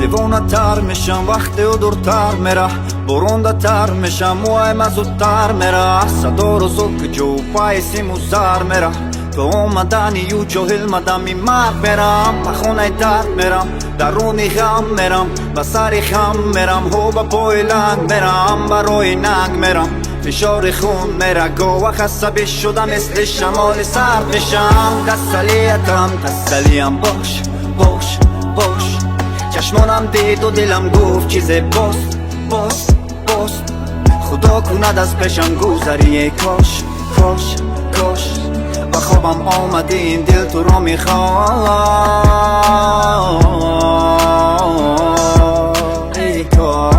دیوانه‌تر میشم وقتی او دورتر میره، برنده‌تر میشم موهایم زودتر میره، صدا رو زد جو پای سیم و زر میره، به اومدنی یو جاهل مدم این مرگ میرم، به خونه در میرم درونی غم میرم، به سری خم میرم هو به پای لنگ میرم، برای ننگ میرم فشار خون میره، گوه خسته شدم مثل شمال سرد میشم. تسلیم باش باش باش، چشمانم دید و دلم گفت چیز باست خدا کند از پیشم گذری، کاش کاش کاش به خوابم آمده این دل تو را میخواد، ای کاش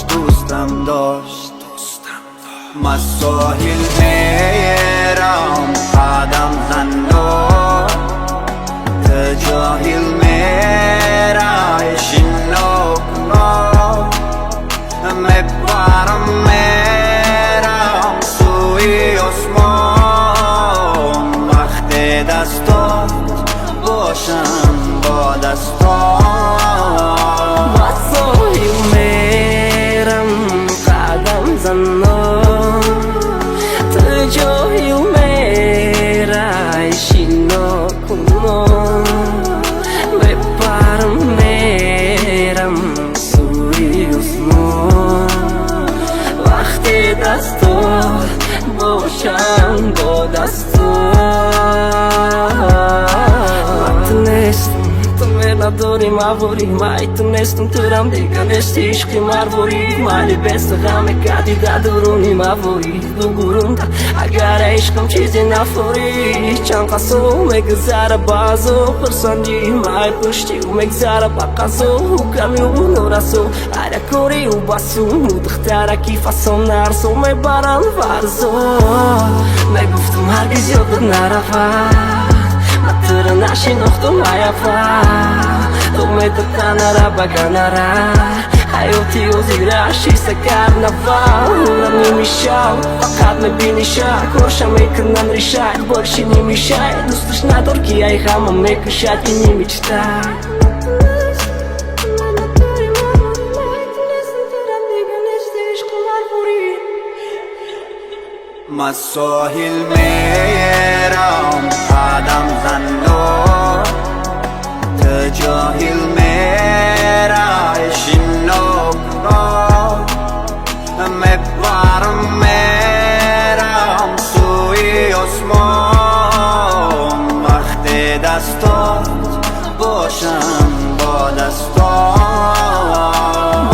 دوستم داشت. من ساحل میرم قدم زندان، تو جاهل میرای شناکنان، میپرم میرم سوی آسمان، وقتی دستات باشم با دستان. من ساحل میرم قدم زندان، تو جاهل میرای شناکنان، میپرم میرم سوی آسمان، وقتی دستات باشم با دستات. تو نداری مواری، مای تونستم ترم دیگه نشتی عشقی مرواری، مالی بست غم کردی در درونی مواری، بگورم اگر عشقم چیزی نفوری، چند قصو مگذره بازو پرسندی مای پشتی و مگذره بقصو کمی و نورسو هر کوری و بسو مدختره کی فسون نرسو میبرن فرزو، میگفتم هرگز یادت نرفت، تو رو نشناختم ایفا، تو میتونی بگنره حیاتی و زیرشی سکر نفر نمیشم، فقط میبینی شک روشم میکنم ریشک بارشی نمیشه، دوستش ندار که ای غمم میکشد این نمیچته. من ساحل میرم قدم زندان، تو جاهل میرای شناکنان، میپرم میرم سوی آسمان، وقتی دستات باشم با دستان.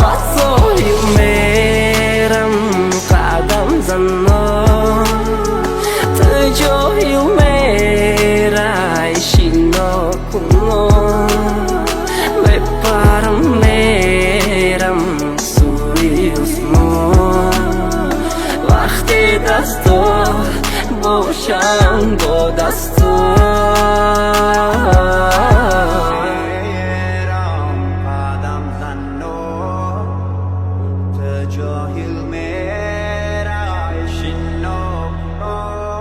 من ساحل میرم قدم زندان، تو جاهل میرای شناکنان، میپرم میرم سوی آسمان، وقتی دستات باشم با دستات. میرم قدم زندان، تو جاهل میرای شناکنان،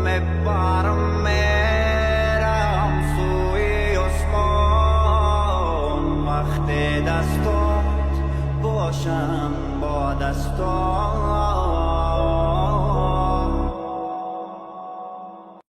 میپرم میرم سوی آسمان، وقتی دستات باشم با دستات.